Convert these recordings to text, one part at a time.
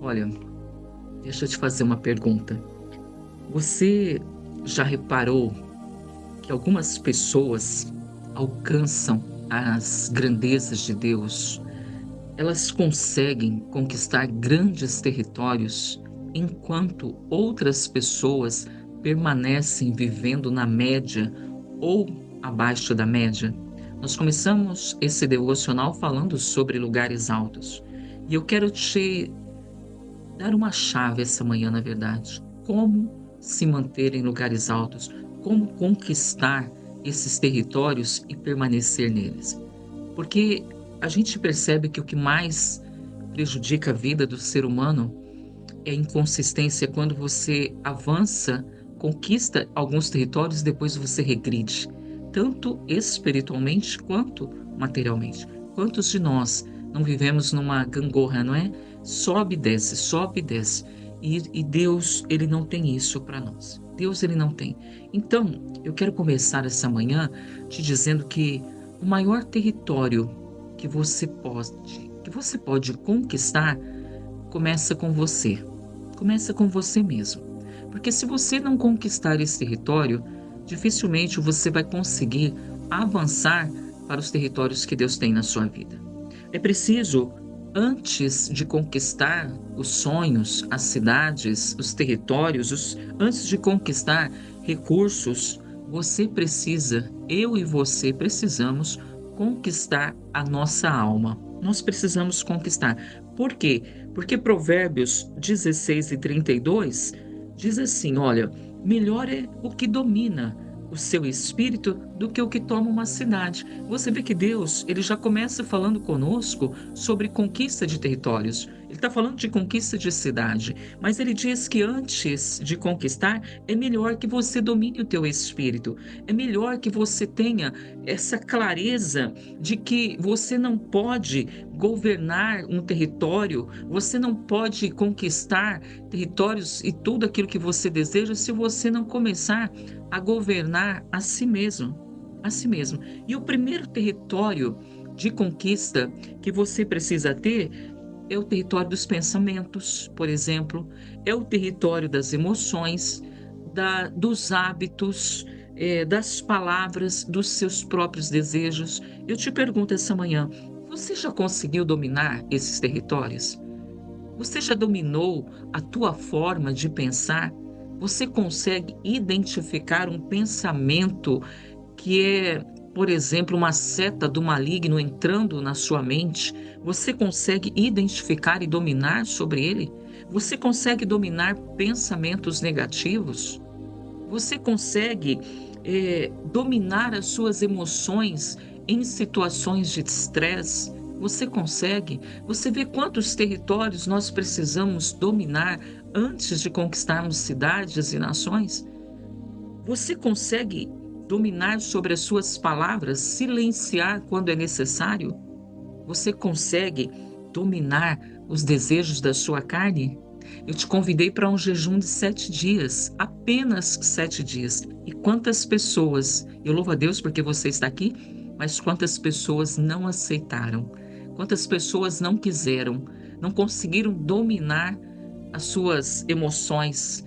Olha, deixa eu te fazer uma pergunta. Você já reparou que algumas pessoas alcançam as grandezas de Deus? Elas conseguem conquistar grandes territórios, enquanto outras pessoas permanecem vivendo na média ou abaixo da média? Nós começamos esse devocional falando sobre lugares altos. E eu quero te dar uma chave essa manhã, na verdade. Como se manter em lugares altos, como conquistar esses territórios e permanecer neles. Porque a gente percebe que o que mais prejudica a vida do ser humano é a inconsistência quando você avança, conquista alguns territórios e depois você regride, tanto espiritualmente quanto materialmente. Quantos de nós não vivemos numa gangorra, não é? Sobe e desce, sobe e desce. E Deus, ele não tem isso para nós. Deus, ele não tem. Então, eu quero começar essa manhã te dizendo que o maior território que você pode conquistar começa com você. Começa com você mesmo. Porque se você não conquistar esse território, dificilmente você vai conseguir avançar para os territórios que Deus tem na sua vida. É preciso, antes de conquistar os sonhos, as cidades, os territórios, antes de conquistar recursos, você precisa, eu e você precisamos conquistar a nossa alma. Nós precisamos conquistar. Por quê? Porque Provérbios 16:32 diz assim: olha, melhor é o que domina o seu espírito do que o que toma uma cidade. Você vê que Deus, ele já começa falando conosco sobre conquista de territórios. Ele está falando de conquista de cidade, mas ele diz que antes de conquistar, é melhor que você domine o teu espírito. É melhor que você tenha essa clareza de que você não pode governar um território, você não pode conquistar territórios e tudo aquilo que você deseja se você não começar a governar a si mesmo, a si mesmo. E o primeiro território de conquista que você precisa ter é o território dos pensamentos, por exemplo, é o território das emoções, dos hábitos, das palavras, dos seus próprios desejos. Eu te pergunto essa manhã, você já conseguiu dominar esses territórios? Você já dominou a tua forma de pensar? Você consegue identificar um pensamento que é, por exemplo, uma seta do maligno entrando na sua mente? Você consegue identificar e dominar sobre ele? Você consegue dominar pensamentos negativos? Você consegue, dominar as suas emoções em situações de estresse? Você consegue? Você vê quantos territórios nós precisamos dominar antes de conquistarmos cidades e nações? Você consegue dominar sobre as suas palavras, silenciar quando é necessário? Você consegue dominar os desejos da sua carne? Eu te convidei para um jejum de 7 dias, apenas 7 dias. E quantas pessoas, eu louvo a Deus porque você está aqui, mas quantas pessoas não aceitaram? Quantas pessoas não quiseram, não conseguiram dominar as suas emoções,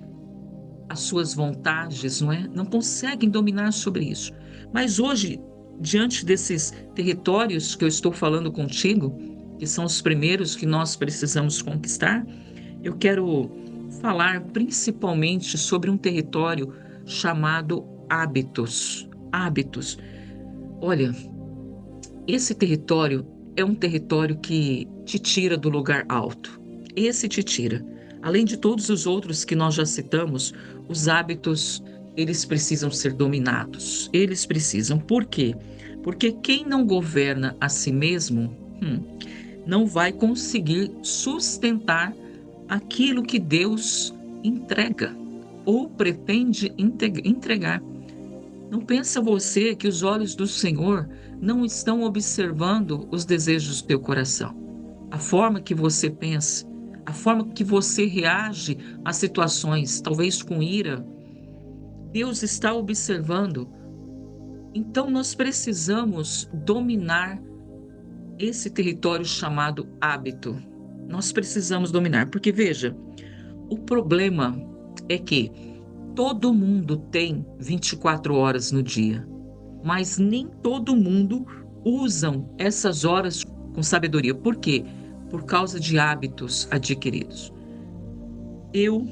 as suas vontades, não é? Não conseguem dominar sobre isso. Mas hoje, diante desses territórios que eu estou falando contigo, que são os primeiros que nós precisamos conquistar, eu quero falar principalmente sobre um território chamado hábitos. Hábitos. Olha, esse território é um território que te tira do lugar alto. Esse te tira. Além de todos os outros que nós já citamos, os hábitos, eles precisam ser dominados. Eles precisam. Por quê? Porque quem não governa a si mesmo, não vai conseguir sustentar aquilo que Deus entrega ou pretende entregar. Não pensa você que os olhos do Senhor não estão observando os desejos do teu coração, a forma que você pensa, a forma que você reage a situações, talvez com ira. Deus está observando. Então nós precisamos dominar esse território chamado hábito. Nós precisamos dominar, porque veja, o problema é que todo mundo tem 24 horas no dia, mas nem todo mundo usam essas horas com sabedoria. Por quê? Por causa de hábitos adquiridos. Eu,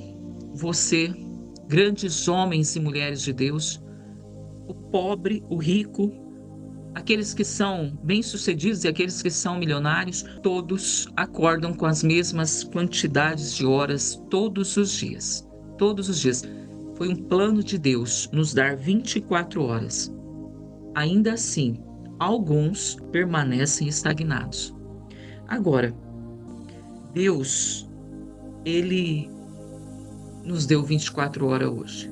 você, grandes homens e mulheres de Deus, o pobre, o rico, aqueles que são bem-sucedidos e aqueles que são milionários, todos acordam com as mesmas quantidades de horas todos os dias. Todos os dias. Foi um plano de Deus nos dar 24 horas. Ainda assim, alguns permanecem estagnados. Agora, Deus, Ele nos deu 24 horas hoje.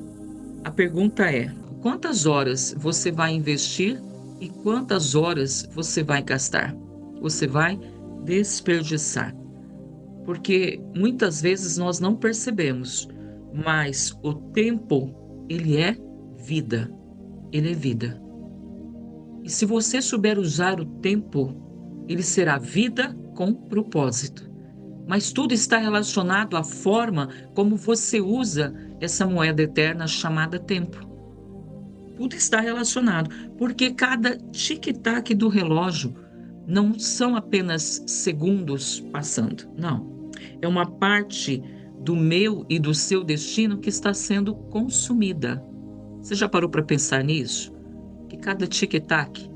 A pergunta é: quantas horas você vai investir e quantas horas você vai gastar? Você vai desperdiçar. Porque muitas vezes nós não percebemos, mas o tempo, ele é vida. Ele é vida. E se você souber usar o tempo, ele será vida com propósito. Mas tudo está relacionado à forma como você usa essa moeda eterna chamada tempo. Tudo está relacionado, porque cada tic-tac do relógio não são apenas segundos passando, não. É uma parte do meu e do seu destino que está sendo consumida. Você já parou para pensar nisso? Que cada tic-tac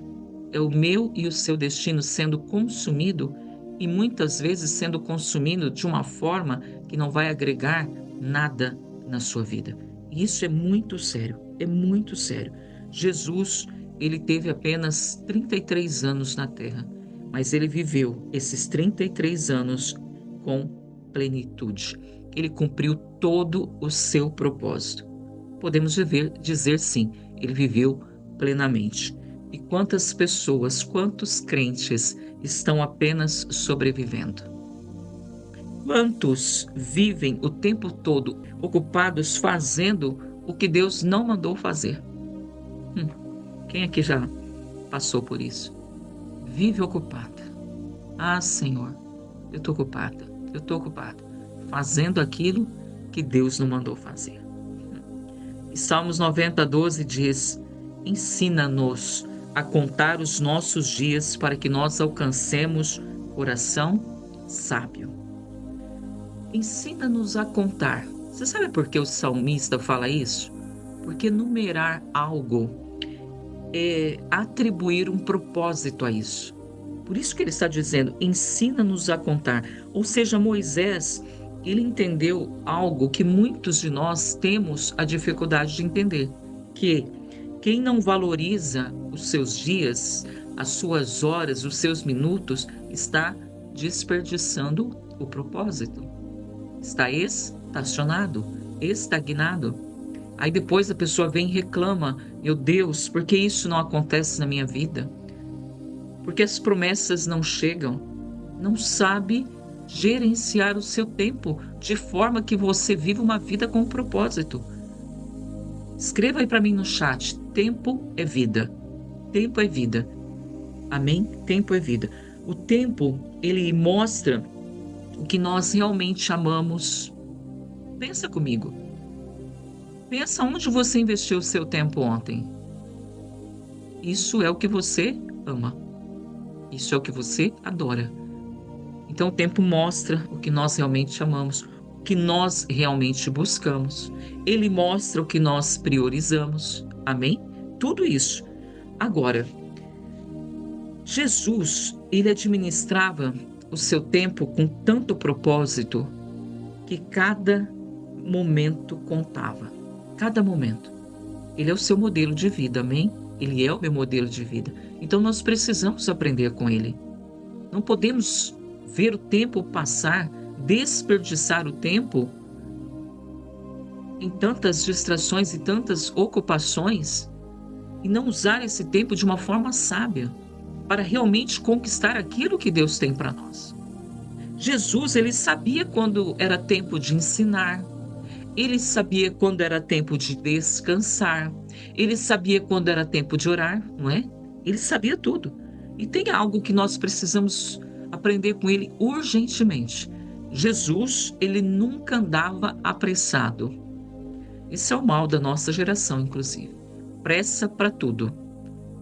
é o meu e o seu destino sendo consumido e muitas vezes sendo consumido de uma forma que não vai agregar nada na sua vida. E isso é muito sério, é muito sério. Jesus, ele teve apenas 33 anos na Terra, mas ele viveu esses 33 anos com plenitude. Ele cumpriu todo o seu propósito. Podemos dizer sim, ele viveu plenamente. E quantas pessoas, quantos crentes estão apenas sobrevivendo? Quantos vivem o tempo todo ocupados fazendo o que Deus não mandou fazer? Quem aqui já passou por isso? Vive ocupada. Ah, Senhor, eu estou ocupada, fazendo aquilo que Deus não mandou fazer. E Salmos 90:12 diz: ensina-nos a contar os nossos dias para que nós alcancemos coração sábio. Ensina-nos a contar. Você sabe por que o salmista fala isso? Porque numerar algo é atribuir um propósito a isso. Por isso que ele está dizendo, ensina-nos a contar. Ou seja, Moisés, ele entendeu algo que muitos de nós temos a dificuldade de entender, que quem não valoriza os seus dias, as suas horas, os seus minutos, está desperdiçando o propósito. Está estacionado, estagnado. Aí depois a pessoa vem e reclama: meu Deus, por que isso não acontece na minha vida? Porque as promessas não chegam. Não sabe gerenciar o seu tempo de forma que você viva uma vida com propósito. Escreva aí para mim no chat: tempo é vida. Tempo é vida. Amém? Tempo é vida. O tempo, ele mostra o que nós realmente amamos. Pensa comigo. Pensa onde você investiu o seu tempo ontem. Isso é o que você ama. Isso é o que você adora. Então o tempo mostra o que nós realmente amamos, o que nós realmente buscamos. Ele mostra o que nós priorizamos. Amém? Tudo isso. Agora, Jesus, ele administrava o seu tempo com tanto propósito que cada momento contava. Cada momento. Ele é o seu modelo de vida, amém? Ele é o meu modelo de vida. Então nós precisamos aprender com ele. Não podemos ver o tempo passar, desperdiçar o tempo em tantas distrações e tantas ocupações e não usar esse tempo de uma forma sábia para realmente conquistar aquilo que Deus tem para nós. Jesus, ele sabia quando era tempo de ensinar, ele sabia quando era tempo de descansar, ele sabia quando era tempo de orar, não é? Ele sabia tudo. E tem algo que nós precisamos aprender com ele urgentemente. Jesus, ele nunca andava apressado. Isso é o mal da nossa geração, inclusive. Pressa para tudo,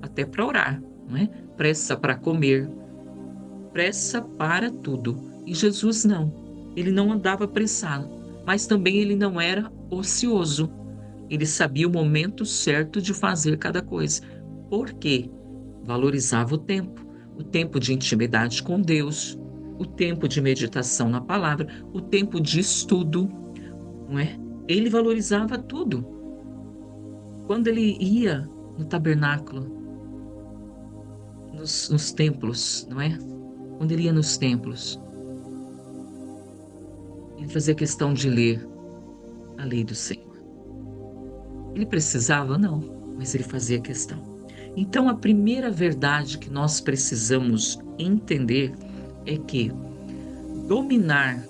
até para orar, não é? Pressa para comer, pressa para tudo. E Jesus não. Ele não andava apressado, mas também ele não era ocioso. Ele sabia o momento certo de fazer cada coisa. Por quê? Valorizava o tempo de intimidade com Deus, o tempo de meditação na palavra, o tempo de estudo, não é? Ele valorizava tudo. Quando ele ia no tabernáculo, nos templos, não é? Quando ele ia nos templos, ele fazia questão de ler a lei do Senhor. Ele precisava? Não, mas ele fazia questão. Então, a primeira verdade que nós precisamos entender é que dominar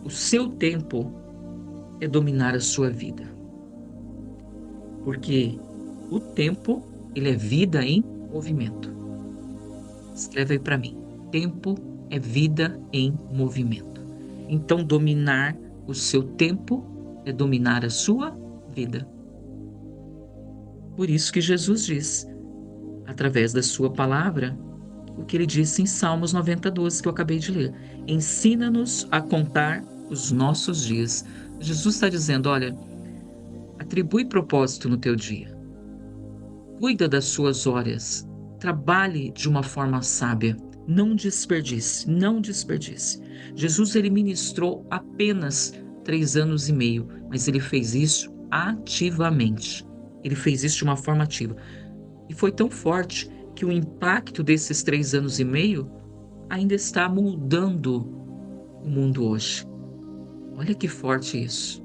o seu tempo é dominar a sua vida. Porque o tempo, ele é vida em movimento. Escreve aí para mim. Tempo é vida em movimento. Então, dominar o seu tempo é dominar a sua vida. Por isso que Jesus diz, através da sua palavra, o que ele disse em Salmos 90:12, que eu acabei de ler. Ensina-nos a contar os nossos dias. Jesus está dizendo, olha, atribui propósito no teu dia. Cuida das suas horas. Trabalhe de uma forma sábia. Não desperdice, não desperdice. Jesus, ele ministrou apenas 3 anos e meio, mas ele fez isso ativamente. Ele fez isso de uma forma ativa. E foi tão forte que o impacto desses 3 anos e meio ainda está moldando o mundo hoje. Olha que forte isso.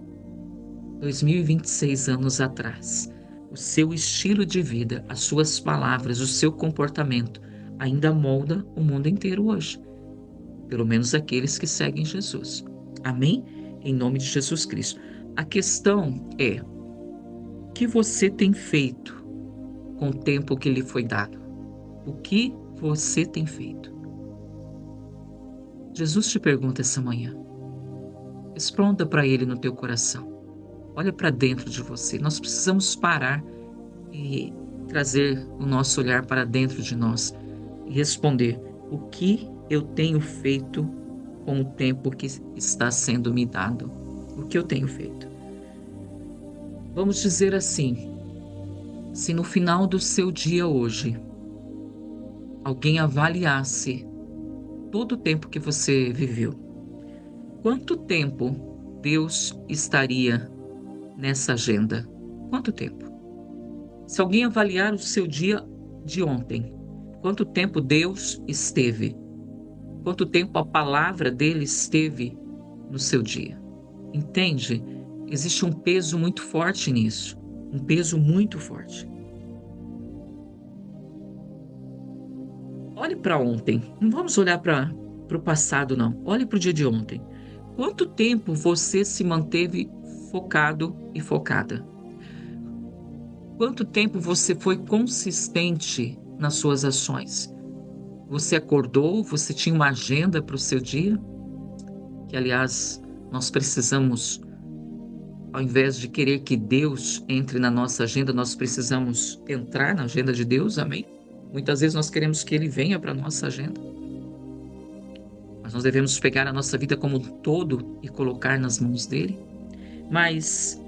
2026 anos atrás. O seu estilo de vida, as suas palavras, o seu comportamento ainda molda o mundo inteiro hoje. Pelo menos aqueles que seguem Jesus. Amém? Em nome de Jesus Cristo. A questão é, o que você tem feito com o tempo que lhe foi dado? O que você tem feito? Jesus te pergunta essa manhã. Responda para ele no teu coração. Olha para dentro de você. Nós precisamos parar e trazer o nosso olhar para dentro de nós e responder: o que eu tenho feito com o tempo que está sendo me dado? O que eu tenho feito? Vamos dizer assim, se no final do seu dia hoje, alguém avaliasse todo o tempo que você viveu, quanto tempo Deus estaria nessa agenda? Quanto tempo? Se alguém avaliar o seu dia de ontem, quanto tempo Deus esteve? Quanto tempo a palavra dele esteve no seu dia? Entende? Existe um peso muito forte nisso. Um peso muito forte. Olhe para ontem. Não vamos olhar para o passado, não. Olhe para o dia de ontem. Quanto tempo você se manteve focado e focada? Quanto tempo você foi consistente nas suas ações? Você acordou? Você tinha uma agenda para o seu dia? Que, aliás, nós precisamos, ao invés de querer que Deus entre na nossa agenda, nós precisamos entrar na agenda de Deus, amém? Muitas vezes nós queremos que Ele venha para a nossa agenda. Mas nós devemos pegar a nossa vida como um todo e colocar nas mãos dele. Mas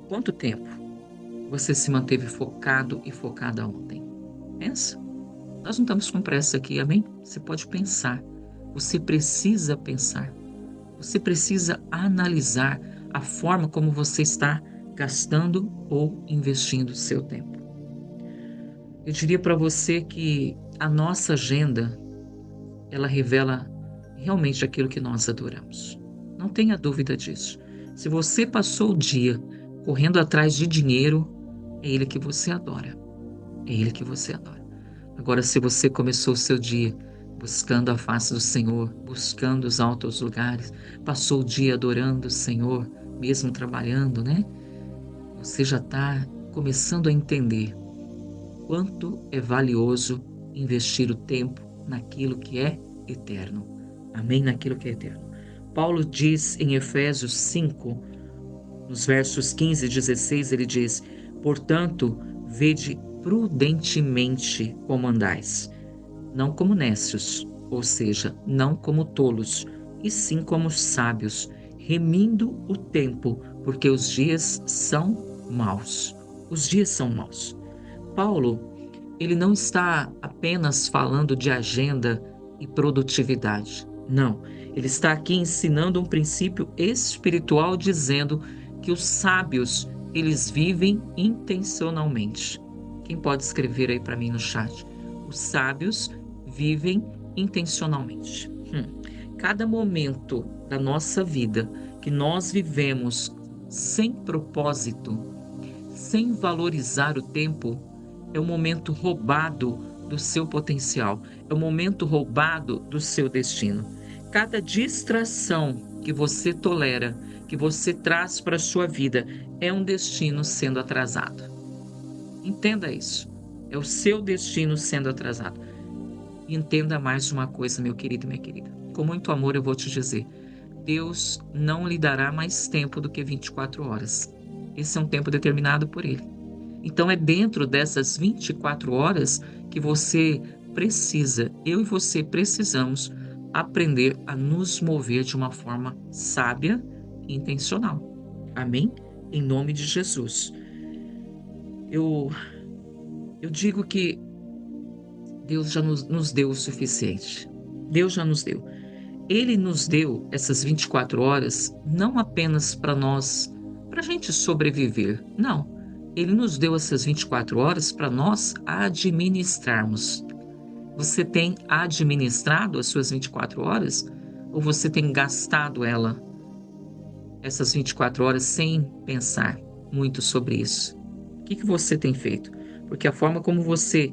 quanto tempo você se manteve focado e focada ontem? Pensa. Nós não estamos com pressa aqui, amém? Você pode pensar. Você precisa pensar. Você precisa analisar a forma como você está gastando ou investindo o seu tempo. Eu diria para você que a nossa agenda, ela revela realmente aquilo que nós adoramos. Não tenha dúvida disso. Se você passou o dia correndo atrás de dinheiro, é ele que você adora. É ele que você adora. Agora, se você começou o seu dia buscando a face do Senhor, buscando os altos lugares, passou o dia adorando o Senhor, mesmo trabalhando, né? Você já está começando a entender quanto é valioso investir o tempo naquilo que é eterno. Amém? Naquilo que é eterno. Paulo diz em Efésios 5, nos versos 15 e 16, ele diz: portanto, vede prudentemente como andais, não como necios, ou seja, não como tolos, e sim como sábios, remindo o tempo, porque os dias são maus. Os dias são maus. Paulo, ele não está apenas falando de agenda e produtividade. Não, ele está aqui ensinando um princípio espiritual, dizendo que os sábios, eles vivem intencionalmente. Quem pode escrever aí para mim no chat? Os sábios vivem intencionalmente. Cada momento da nossa vida que nós vivemos sem propósito, sem valorizar o tempo, é um momento roubado do seu potencial, é um momento roubado do seu destino. Cada distração que você tolera, que você traz para a sua vida, é um destino sendo atrasado. Entenda isso. É o seu destino sendo atrasado. E entenda mais uma coisa, meu querido e minha querida. Com muito amor eu vou te dizer: Deus não lhe dará mais tempo do que 24 horas. Esse é um tempo determinado por Ele. Então é dentro dessas 24 horas que você precisa, eu e você precisamos aprender a nos mover de uma forma sábia e intencional. Amém? Em nome de Jesus. Eu, eu digo que Deus já nos deu o suficiente. Deus já nos deu. Ele nos deu essas 24 horas não apenas para nós, para a gente sobreviver. Não. Ele nos deu essas 24 horas para nós administrarmos. Você tem administrado as suas 24 horas? Ou você tem gastado essas 24 horas sem pensar muito sobre isso? O que você tem feito? Porque a forma como você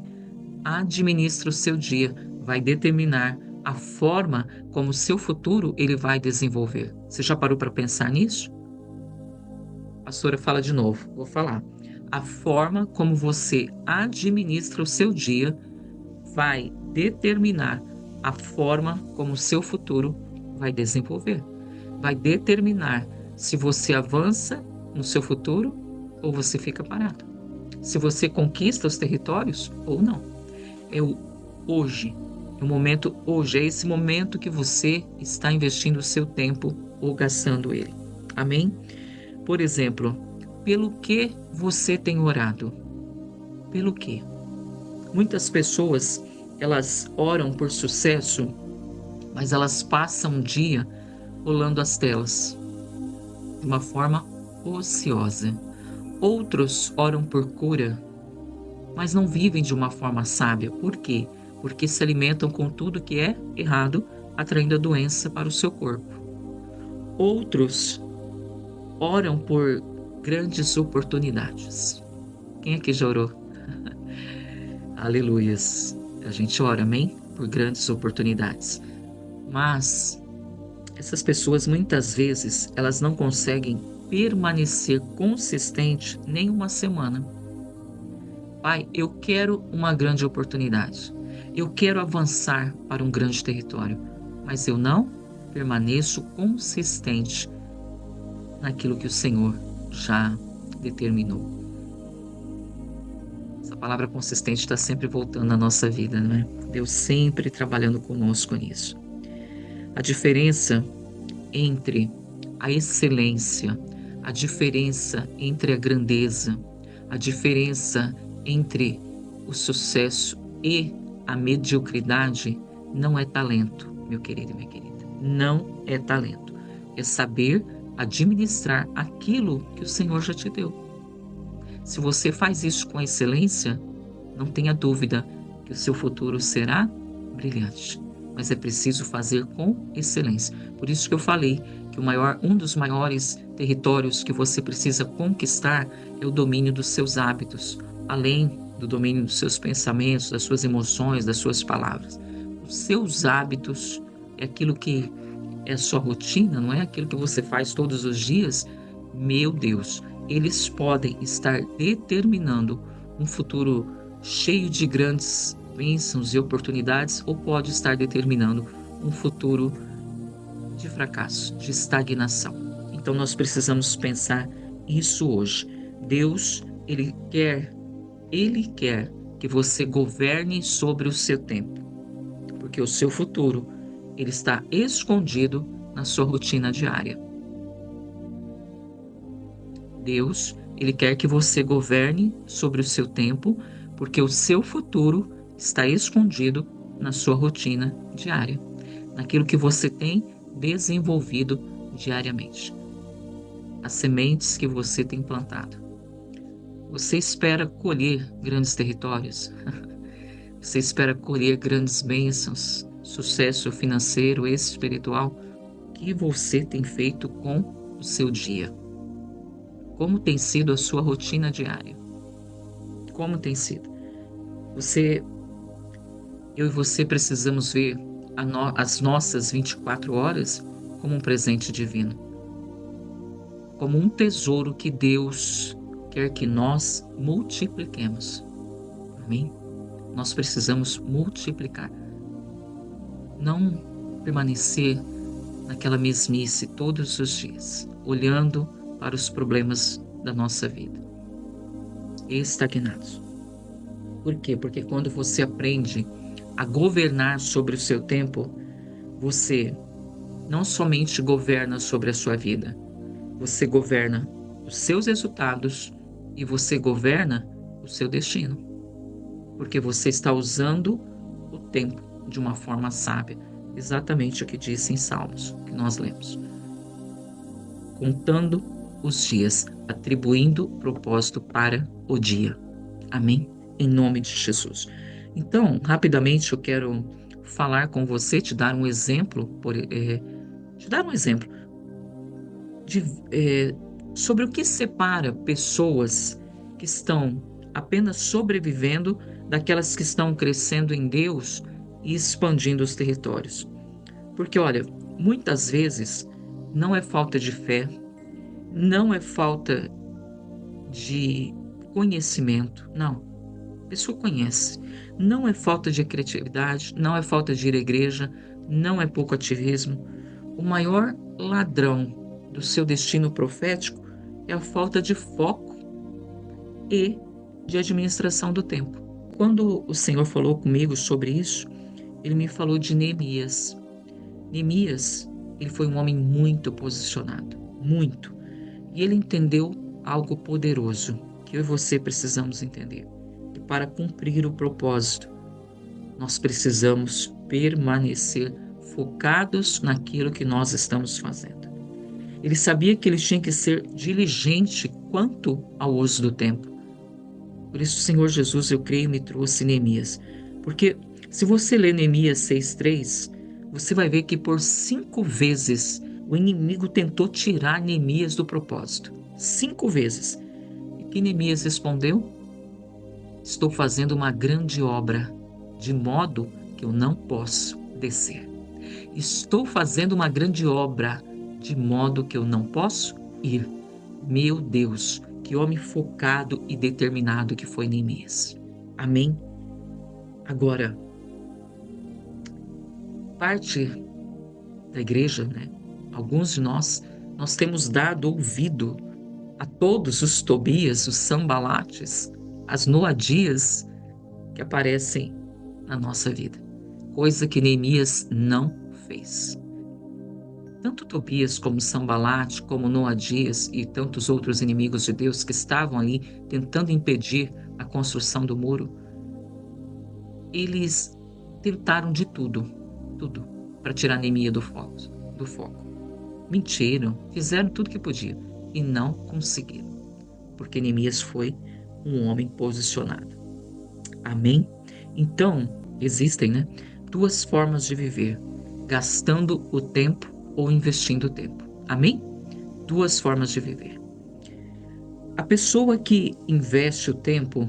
administra o seu dia vai determinar a forma como o seu futuro ele vai desenvolver. Você já parou para pensar nisso? A pastora fala de novo, vou falar. A forma como você administra o seu dia vai determinar a forma como o seu futuro vai desenvolver. Vai determinar se você avança no seu futuro ou você fica parado. Se você conquista os territórios ou não. É o hoje, é o momento hoje, é esse momento que você está investindo o seu tempo ou gastando ele. Amém? Por exemplo, pelo que você tem orado? Pelo quê? Muitas pessoas, elas oram por sucesso, mas elas passam um dia rolando as telas de uma forma ociosa. Outros oram por cura, mas não vivem de uma forma sábia. Por quê? Porque se alimentam com tudo que é errado, atraindo a doença para o seu corpo. Outros oram por grandes oportunidades. Quem aqui já orou? Aleluias. A gente ora, amém? Por grandes oportunidades. Mas essas pessoas muitas vezes elas não conseguem permanecer consistente nem uma semana. Pai, eu quero uma grande oportunidade. Eu quero avançar para um grande território, mas eu não permaneço consistente naquilo que o Senhor já determinou. Essa palavra consistente está sempre voltando na nossa vida, não é? Deus sempre trabalhando conosco nisso. A diferença entre a excelência, a diferença entre a grandeza, a diferença entre o sucesso e a mediocridade não é talento, meu querido e minha querida. Não é talento. É saber administrar aquilo que o Senhor já te deu. Se você faz isso com excelência, não tenha dúvida que o seu futuro será brilhante. Mas é preciso fazer com excelência. Por isso que eu falei que um dos maiores territórios que você precisa conquistar é o domínio dos seus hábitos, além do domínio dos seus pensamentos, das suas emoções, das suas palavras. Os seus hábitos é aquilo que é a sua rotina, não é aquilo que você faz todos os dias. Meu Deus, eles podem estar determinando um futuro cheio de grandes bênçãos e oportunidades, ou pode estar determinando um futuro de fracasso, de estagnação. Então nós precisamos pensar isso hoje. Deus, Ele quer que você governe sobre o seu tempo, porque o seu futuro, ele está escondido na sua rotina diária. Deus, ele quer que você governe sobre o seu tempo, porque o seu futuro está escondido na sua rotina diária, naquilo que você tem desenvolvido diariamente, as sementes que você tem plantado. Você espera colher grandes territórios? Você espera colher grandes bênçãos, sucesso financeiro, espiritual? O que você tem feito com o seu dia? Como tem sido a sua rotina diária? Como tem sido? Eu e você precisamos ver as nossas 24 horas como um presente divino, como um tesouro que Deus quer que nós multipliquemos. Amém? Nós precisamos multiplicar, não permanecer naquela mesmice todos os dias, olhando para os problemas da nossa vida, estagnados. Por quê? Porque quando você aprende a governar sobre o seu tempo, você não somente governa sobre a sua vida, você governa os seus resultados e você governa o seu destino. Porque você está usando o tempo de uma forma sábia, exatamente o que diz em Salmos, que nós lemos. Contando os dias, atribuindo propósito para o dia. Amém? Em nome de Jesus. Então, rapidamente eu quero falar com você, te dar um exemplo, de, sobre o que separa pessoas que estão apenas sobrevivendo daquelas que estão crescendo em Deus e expandindo os territórios. Porque, olha, muitas vezes não é falta de fé, não é falta de conhecimento, não. A pessoa conhece. Não é falta de criatividade, não é falta de ir à igreja, não é pouco ativismo. O maior ladrão do seu destino profético é a falta de foco e de administração do tempo. Quando o Senhor falou comigo sobre isso, ele me falou de Neemias. Neemias, ele foi um homem muito posicionado, muito. E ele entendeu algo poderoso que eu e você precisamos entender. E para cumprir o propósito, nós precisamos permanecer focados naquilo que nós estamos fazendo. Ele sabia que ele tinha que ser diligente quanto ao uso do tempo. Por isso, o Senhor Jesus, eu creio, me trouxe Neemias. Porque se você ler Neemias 6,3, você vai ver que por 5 vezes o inimigo tentou tirar Neemias do propósito. 5 vezes. E que Neemias respondeu? Estou fazendo uma grande obra, de modo que eu não posso descer. Estou fazendo uma grande obra, de modo que eu não posso ir. Meu Deus, que homem focado e determinado que foi Neemias. Amém? Agora, parte da igreja, né? Alguns de nós temos dado ouvido a todos os Tobias, os Sambalates, as Noadias que aparecem na nossa vida. Coisa que Neemias não fez. Tanto Tobias como Sambalate, como Noadias e tantos outros inimigos de Deus que estavam ali tentando impedir a construção do muro, eles tentaram de tudo, para tirar Neemias do foco. Mentiram, fizeram tudo que podiam e não conseguiram, porque Neemias foi um homem posicionado. Amém? Então, existem, duas formas de viver: gastando o tempo ou investindo o tempo. Amém? Duas formas de viver. A pessoa que investe o tempo,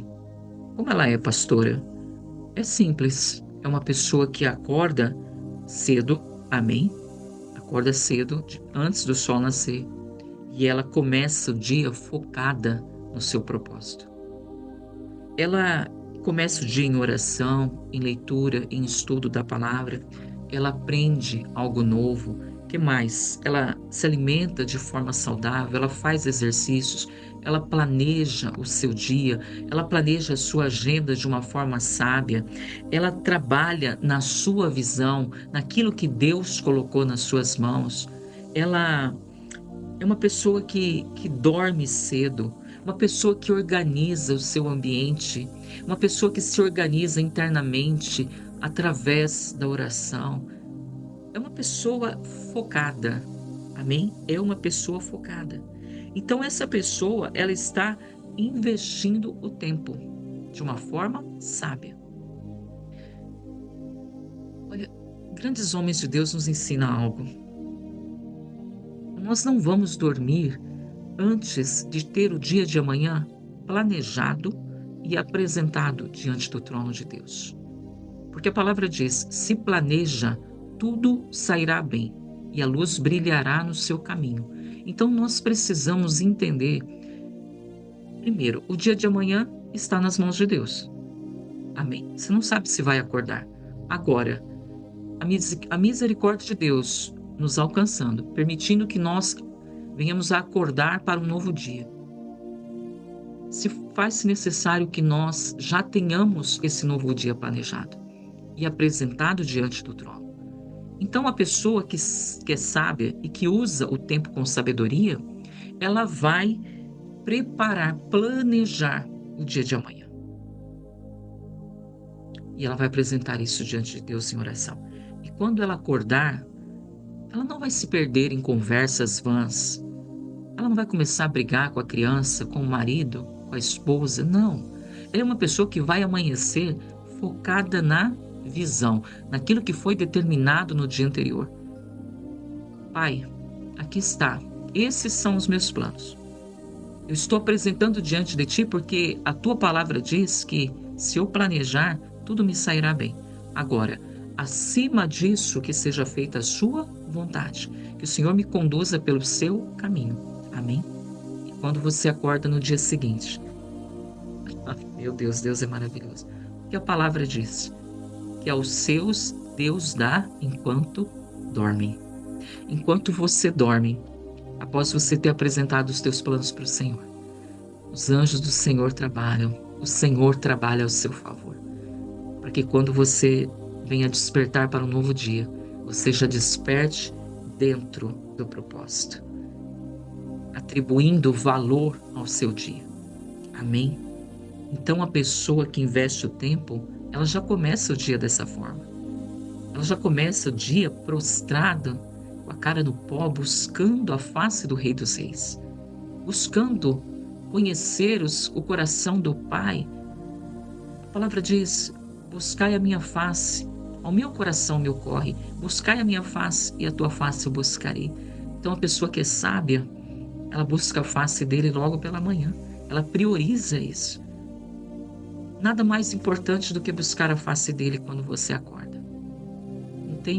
como ela é, pastora? É simples. É uma pessoa que acorda cedo, amém? Acorda cedo, antes do sol nascer. E ela começa o dia focada no seu propósito. Ela começa o dia em oração, em leitura, em estudo da palavra. Ela aprende algo novo. Que mais? Ela se alimenta de forma saudável, ela faz exercícios, ela planeja o seu dia, ela planeja a sua agenda de uma forma sábia, ela trabalha na sua visão, naquilo que Deus colocou nas suas mãos. Ela é uma pessoa que dorme cedo, uma pessoa que organiza o seu ambiente, uma pessoa que se organiza internamente através da oração. É uma pessoa focada, amém? É uma pessoa focada. Então essa pessoa, ela está investindo o tempo de uma forma sábia. Olha, grandes homens de Deus nos ensinam algo. Nós não vamos dormir antes de ter o dia de amanhã planejado e apresentado diante do trono de Deus. Porque a palavra diz: se planeja, tudo sairá bem e a luz brilhará no seu caminho. Então nós precisamos entender, primeiro, o dia de amanhã está nas mãos de Deus. Amém? Você não sabe se vai acordar. Agora, a misericórdia de Deus nos alcançando, permitindo que nós venhamos a acordar para um novo dia. Se faz necessário que nós já tenhamos esse novo dia planejado e apresentado diante do trono. Então, a pessoa que é sábia e que usa o tempo com sabedoria, ela vai preparar, planejar o dia de amanhã. E ela vai apresentar isso diante de Deus em oração. E quando ela acordar, ela não vai se perder em conversas vãs. Ela não vai começar a brigar com a criança, com o marido, com a esposa. Não. Ela é uma pessoa que vai amanhecer focada na visão, naquilo que foi determinado no dia anterior. Pai, aqui está. Esses são os meus planos. Eu estou apresentando diante de ti porque a tua palavra diz que se eu planejar, tudo me sairá bem. Agora, acima disso, que seja feita a sua vontade, que o Senhor me conduza pelo seu caminho. Amém? E quando você acorda no dia seguinte, meu Deus, Deus é maravilhoso. Porque a palavra diz que aos seus Deus dá enquanto dormem. Enquanto você dorme, após você ter apresentado os teus planos para o Senhor, os anjos do Senhor trabalham, o Senhor trabalha ao seu favor. Para que quando você venha despertar para um novo dia, você já desperte dentro do propósito, atribuindo valor ao seu dia. Amém? Então a pessoa que investe o tempo, ela já começa o dia dessa forma. Ela já começa o dia prostrada, com a cara no pó, buscando a face do Rei dos Reis, buscando conhecer o coração do Pai. A palavra diz: buscai a minha face, ao meu coração me ocorre, buscai a minha face e a tua face eu buscarei. Então a pessoa que é sábia, ela busca a face dele logo pela manhã, ela prioriza isso. Nada mais importante do que buscar a face dele quando você acorda. Não tem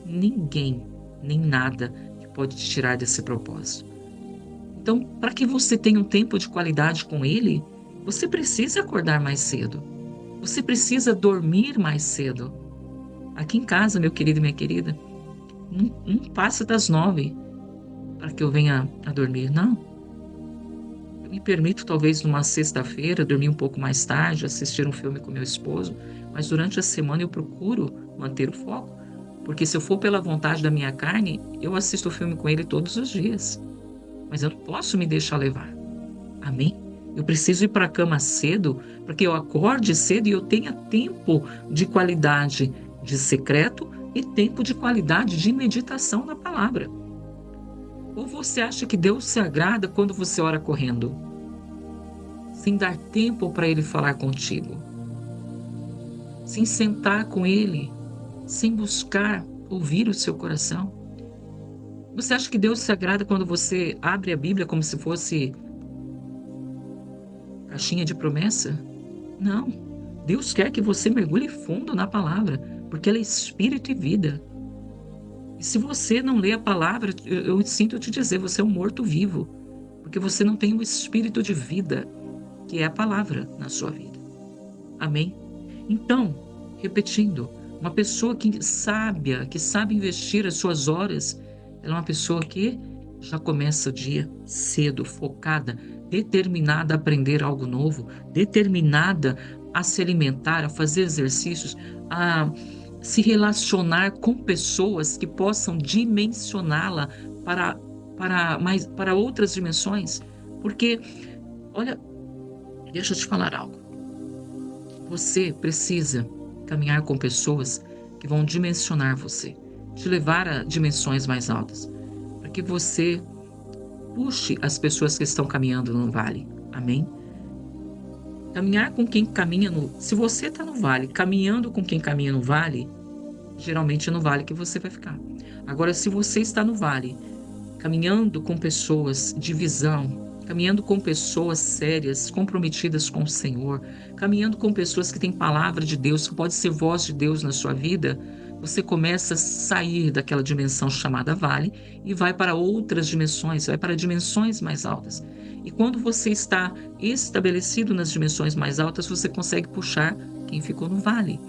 ninguém, nem nada que pode te tirar desse propósito. Então, para que você tenha um tempo de qualidade com ele, você precisa acordar mais cedo. Você precisa dormir mais cedo. Aqui em casa, meu querido e minha querida, não passa das 9 para que eu venha a dormir, não. Eu me permito, talvez, numa sexta-feira, dormir um pouco mais tarde, assistir um filme com meu esposo, mas durante a semana eu procuro manter o foco, porque se eu for pela vontade da minha carne, eu assisto o filme com ele todos os dias. Mas eu não posso me deixar levar. Amém? Eu preciso ir para a cama cedo, para que eu acorde cedo e eu tenha tempo de qualidade de secreto e tempo de qualidade de meditação na palavra. Ou você acha que Deus se agrada quando você ora correndo, sem dar tempo para Ele falar contigo, sem sentar com Ele, sem buscar ouvir o seu coração? Você acha que Deus se agrada quando você abre a Bíblia como se fosse caixinha de promessa? Não. Deus quer que você mergulhe fundo na palavra, porque ela é espírito e vida. E se você não lê a palavra, eu sinto te dizer, você é um morto-vivo, porque você não tem o espírito de vida, que é a palavra na sua vida. Amém? Então, repetindo, Uma pessoa que sábia, que sabe investir as suas horas, ela é uma pessoa que já começa o dia cedo, focada, determinada a aprender algo novo, determinada a se alimentar, a fazer exercícios, a se relacionar com pessoas que possam dimensioná-la para para outras dimensões. Porque, olha, deixa eu te falar algo. Você precisa caminhar com pessoas que vão dimensionar você, te levar a dimensões mais altas, para que você puxe as pessoas que estão caminhando no vale. Amém? Caminhar com quem caminha no. Se você está no vale, caminhando com quem caminha no vale, geralmente é no vale que você vai ficar. Agora, se você está no vale, caminhando com pessoas de visão, caminhando com pessoas sérias, comprometidas com o Senhor, caminhando com pessoas que têm palavra de Deus, que pode ser voz de Deus na sua vida, você começa a sair daquela dimensão chamada vale e vai para outras dimensões, vai para dimensões mais altas. E quando você está estabelecido nas dimensões mais altas, você consegue puxar quem ficou no vale.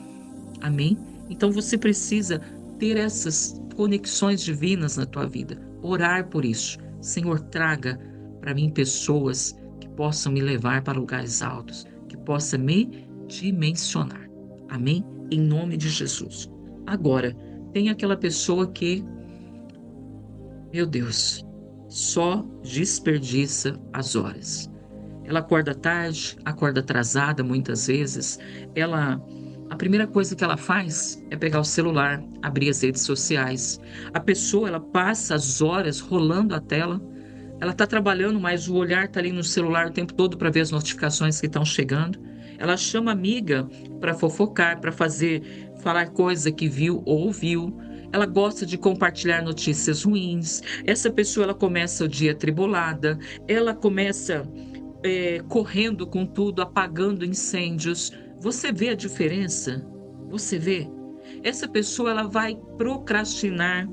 Amém? Então você precisa ter essas conexões divinas na tua vida, orar por isso. Senhor, traga para mim pessoas que possam me levar para lugares altos, que possam me dimensionar. Amém? Em nome de Jesus. Agora, tem aquela pessoa que, meu Deus, só desperdiça as horas. Ela acorda tarde, acorda atrasada muitas vezes. Ela, a primeira coisa que ela faz é pegar o celular, abrir as redes sociais. A pessoa, ela passa as horas rolando a tela. Ela está trabalhando, mas o olhar está ali no celular o tempo todo para ver as notificações que estão chegando. Ela chama a amiga para fofocar, para falar coisa que viu ou ouviu. Ela gosta de compartilhar notícias ruins. Essa pessoa, ela começa o dia atribulada. Ela começa correndo com tudo, apagando incêndios. Você vê a diferença? Você vê? Essa pessoa, ela vai procrastinar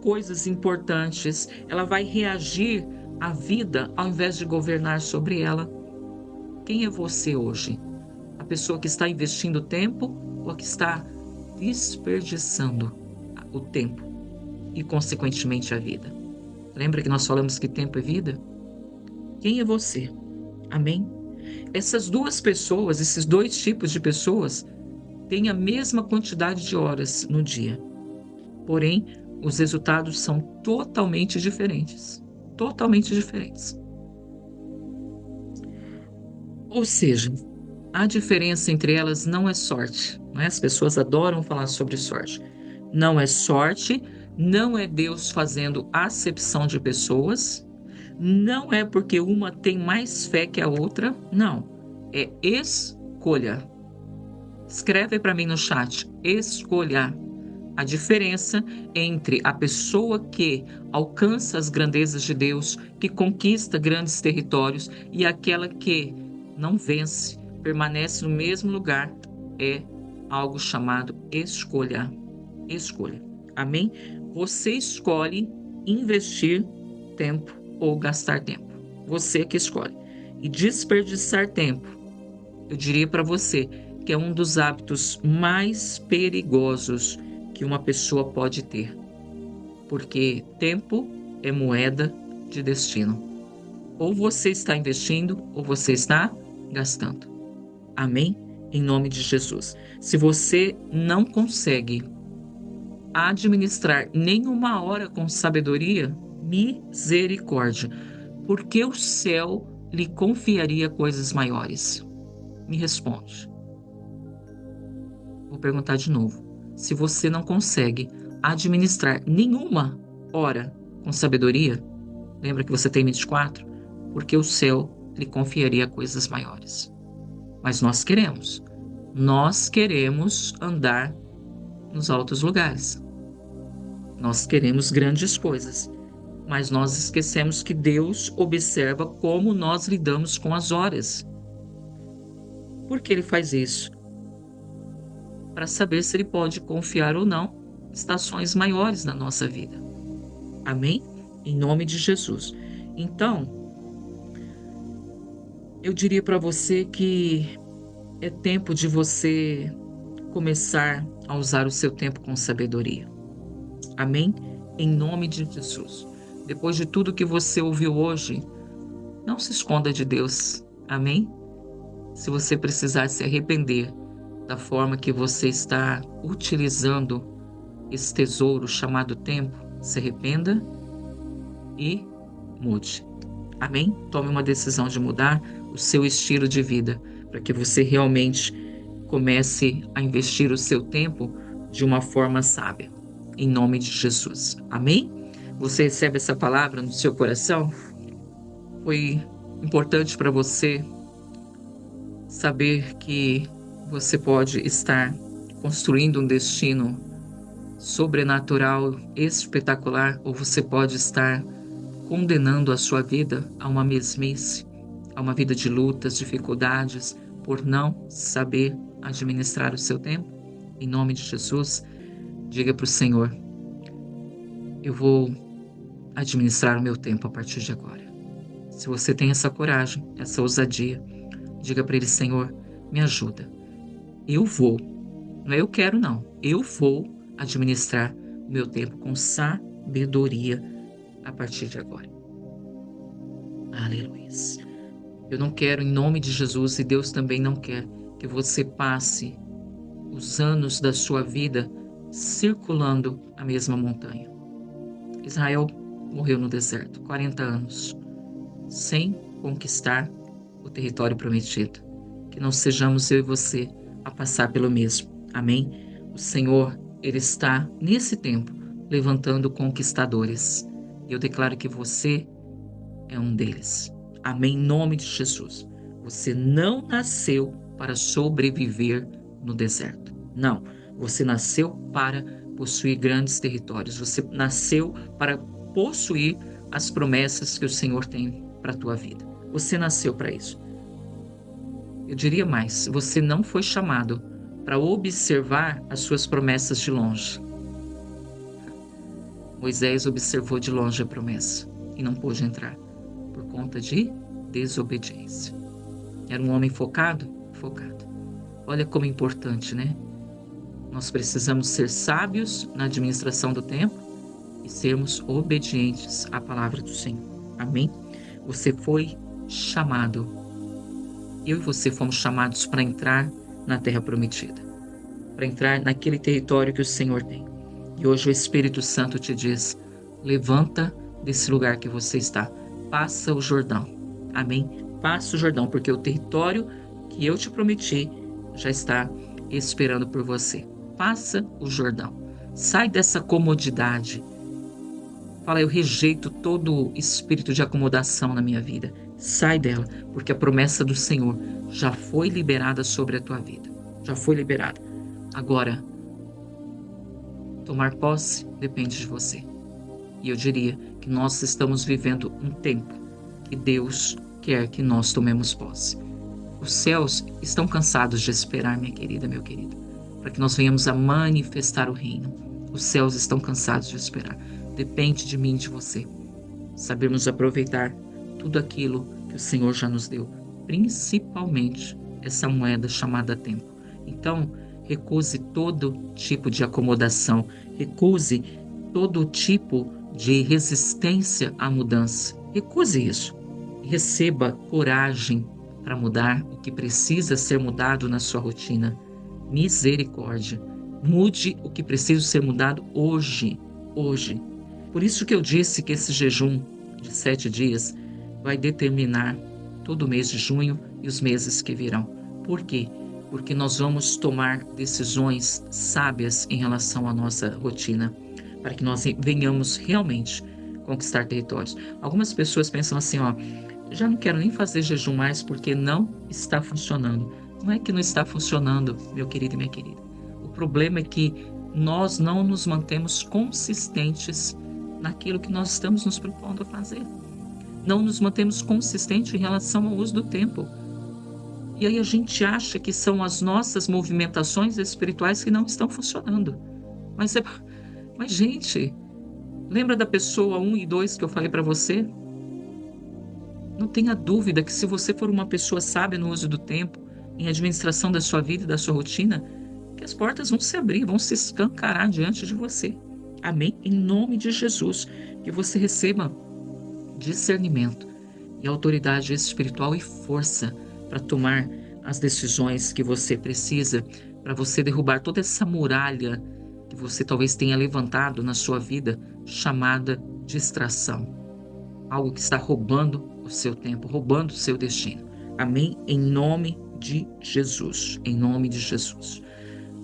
coisas importantes, ela vai reagir à vida ao invés de governar sobre ela. Quem é você hoje? A pessoa que está investindo tempo ou a que está desperdiçando o tempo e, consequentemente, a vida? Lembra que nós falamos que tempo é vida? Quem é você? Amém? Essas duas pessoas, esses dois tipos de pessoas, têm a mesma quantidade de horas no dia. Porém, os resultados são totalmente diferentes. Totalmente diferentes. Ou seja, a diferença entre elas não é sorte. Não é? As pessoas adoram falar sobre sorte. Não é sorte, não é Deus fazendo acepção de pessoas, não é porque uma tem mais fé que a outra, não. É escolha. Escreve para mim no chat, escolha. A diferença entre a pessoa que alcança as grandezas de Deus, que conquista grandes territórios, e aquela que não vence, permanece no mesmo lugar, é algo chamado escolha. Escolha. Amém? Você escolhe investir tempo ou gastar tempo. Você que escolhe. E desperdiçar tempo, eu diria para você que é um dos hábitos mais perigosos que uma pessoa pode ter. Porque tempo é moeda de destino. Ou você está investindo ou você está gastando. Amém? Em nome de Jesus. Se você não consegue administrar nenhuma hora com sabedoria, misericórdia, porque o céu lhe confiaria coisas maiores. Me responde. Vou perguntar de novo. Se você não consegue administrar nenhuma hora com sabedoria, lembra que você tem 24? Porque o céu lhe confiaria coisas maiores. Mas nós queremos andar nos altos lugares. Nós queremos grandes coisas, mas nós esquecemos que Deus observa como nós lidamos com as horas. Por que ele faz isso? Para saber se ele pode confiar ou não estações maiores na nossa vida. Amém? Em nome de Jesus. Então, eu diria para você que é tempo de você começar a usar o seu tempo com sabedoria. Amém? Em nome de Jesus. Depois de tudo que você ouviu hoje, não se esconda de Deus. Amém? Se você precisar se arrepender da forma que você está utilizando esse tesouro chamado tempo, se arrependa e mude. Amém? Tome uma decisão de mudar o seu estilo de vida, para que você realmente comece a investir o seu tempo de uma forma sábia. Em nome de Jesus. Amém? Você recebe essa palavra no seu coração? Foi importante para você saber que você pode estar construindo um destino sobrenatural, espetacular, ou você pode estar condenando a sua vida a uma mesmice, a uma vida de lutas, dificuldades, por não saber administrar o seu tempo? Em nome de Jesus, diga para o Senhor: eu vou administrar o meu tempo a partir de agora. Se você tem essa coragem, essa ousadia, diga para Ele: Senhor, me ajuda. Eu vou, não é eu quero não, eu vou administrar o meu tempo com sabedoria a partir de agora. Aleluia. Eu não quero, em nome de Jesus, e Deus também não quer, que você passe os anos da sua vida circulando a mesma montanha. Israel morreu no deserto, 40 anos, sem conquistar o território prometido. Que não sejamos eu e você a passar pelo mesmo. Amém? O Senhor, Ele está, nesse tempo, levantando conquistadores. E eu declaro que você é um deles. Amém? Em nome de Jesus. Você não nasceu para sobreviver no deserto. Não. Você nasceu para possuir grandes territórios. Você nasceu para possuir as promessas que o Senhor tem para a tua vida. Você nasceu para isso. Eu diria mais, você não foi chamado para observar as suas promessas de longe. Moisés observou de longe a promessa e não pôde entrar por conta de desobediência. Era um homem focado? Focado. Olha como é importante, né? Nós precisamos ser sábios na administração do tempo e sermos obedientes à palavra do Senhor. Amém? Você foi chamado. Eu e você fomos chamados para entrar na terra prometida, para entrar naquele território que o Senhor tem. E hoje o Espírito Santo te diz: levanta desse lugar que você está, passa o Jordão. Amém? Passa o Jordão, porque o território que eu te prometi já está esperando por você. Passa o Jordão. Sai dessa comodidade. Fala: eu rejeito todo espírito de acomodação na minha vida. Sai dela, porque a promessa do Senhor já foi liberada sobre a tua vida. Já foi liberada. Agora, tomar posse depende de você. E eu diria que nós estamos vivendo um tempo que Deus quer que nós tomemos posse. Os céus estão cansados de esperar, minha querida, meu querido, para que nós venhamos a manifestar o reino. Os céus estão cansados de esperar. Depende de mim e de você sabermos aproveitar tudo aquilo que o Senhor já nos deu, principalmente essa moeda chamada tempo. Então, recuse todo tipo de acomodação, recuse todo tipo de resistência à mudança. Recuse isso. Receba coragem para mudar o que precisa ser mudado na sua rotina. Misericórdia. Mude o que precisa ser mudado hoje. Hoje. Por isso que eu disse que esse jejum de 7 dias vai determinar todo o mês de junho e os meses que virão. Por quê? Porque nós vamos tomar decisões sábias em relação à nossa rotina, para que nós venhamos realmente conquistar territórios. Algumas pessoas pensam assim, já não quero nem fazer jejum mais porque não está funcionando. Não é que não está funcionando, meu querido e minha querida. O problema é que nós não nos mantemos consistentes naquilo que nós estamos nos propondo a fazer. Não nos mantemos consistentes em relação ao uso do tempo. E aí a gente acha que são as nossas movimentações espirituais que não estão funcionando. Mas gente, lembra da pessoa 1 e 2 que eu falei para você? Não tenha dúvida que se você for uma pessoa sábia no uso do tempo, em administração da sua vida e da sua rotina, que as portas vão se abrir, vão se escancarar diante de você. Amém? Em nome de Jesus, que você receba discernimento e autoridade espiritual e força para tomar as decisões que você precisa, para você derrubar toda essa muralha que você talvez tenha levantado na sua vida, chamada distração. Algo que está roubando o seu tempo, roubando o seu destino. Amém? Em nome de Jesus. Em nome de Jesus.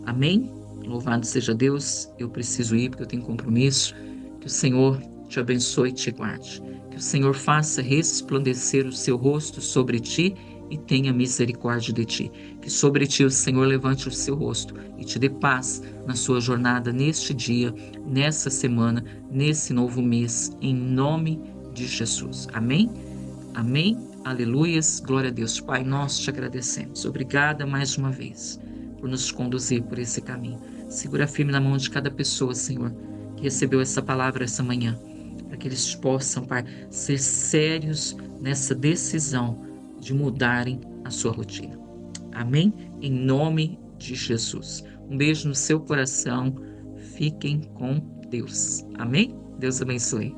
Amém? Louvado seja Deus. Eu preciso ir porque eu tenho compromisso. Que o Senhor te abençoe e te guarde. Que o Senhor faça resplandecer o seu rosto sobre ti e tenha misericórdia de ti. Que sobre ti o Senhor levante o seu rosto e te dê paz na sua jornada neste dia, nessa semana, nesse novo mês, em nome de Jesus. Amém? Amém? Aleluias. Glória a Deus. Pai, nós te agradecemos. Obrigada mais uma vez por nos conduzir por esse caminho. Segura firme na mão de cada pessoa, Senhor, que recebeu essa palavra essa manhã, para que eles possam, Pai, ser sérios nessa decisão de mudarem a sua rotina. Amém? Em nome de Jesus. Um beijo no seu coração. Fiquem com Deus. Amém? Deus abençoe.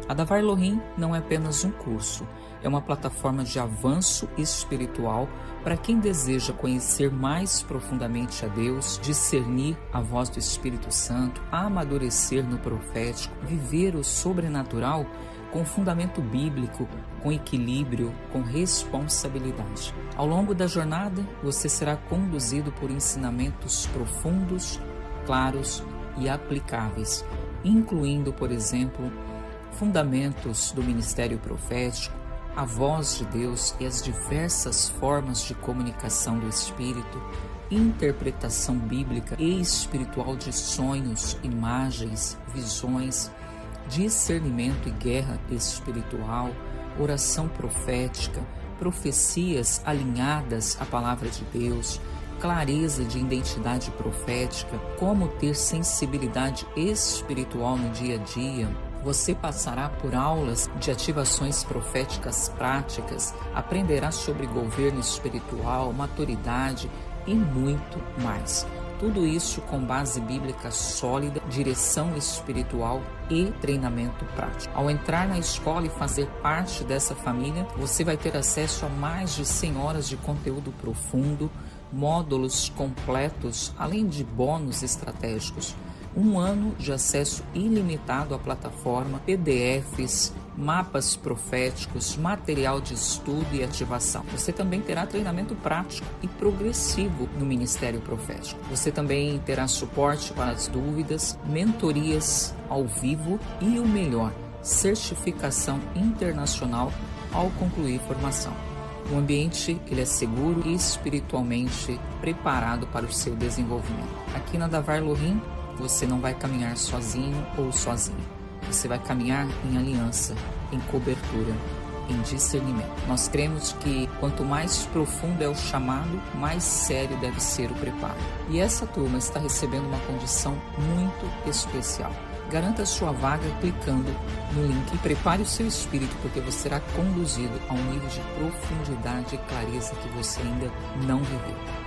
A Davar Elohim não é apenas um curso, é uma plataforma de avanço espiritual para quem deseja conhecer mais profundamente a Deus, discernir a voz do Espírito Santo, amadurecer no profético, viver o sobrenatural com fundamento bíblico, com equilíbrio, com responsabilidade. Ao longo da jornada, você será conduzido por ensinamentos profundos, claros e aplicáveis, incluindo, por exemplo, fundamentos do ministério profético, a voz de Deus e as diversas formas de comunicação do Espírito, interpretação bíblica e espiritual de sonhos, imagens, visões, discernimento e guerra espiritual, oração profética, profecias alinhadas à palavra de Deus, clareza de identidade profética, como ter sensibilidade espiritual no dia a dia. Você passará por aulas de ativações proféticas práticas, aprenderá sobre governo espiritual, maturidade e muito mais. Tudo isso com base bíblica sólida, direção espiritual e treinamento prático. Ao entrar na escola e fazer parte dessa família, você vai ter acesso a mais de 100 horas de conteúdo profundo, módulos completos, além de bônus estratégicos. 1 ano de acesso ilimitado à plataforma, PDFs, mapas proféticos, material de estudo e ativação. Você também terá treinamento prático e progressivo no Ministério Profético. Você também terá suporte para as dúvidas, mentorias ao vivo e o melhor, certificação internacional ao concluir formação. O ambiente ele é seguro e espiritualmente preparado para o seu desenvolvimento. Aqui na Davar Elohim, você não vai caminhar sozinho ou sozinha. Você vai caminhar em aliança, em cobertura, em discernimento. Nós cremos que quanto mais profundo é o chamado, mais sério deve ser o preparo. E essa turma está recebendo uma condição muito especial. Garanta sua vaga clicando no link e prepare o seu espírito, porque você será conduzido a um nível de profundidade e clareza que você ainda não viveu.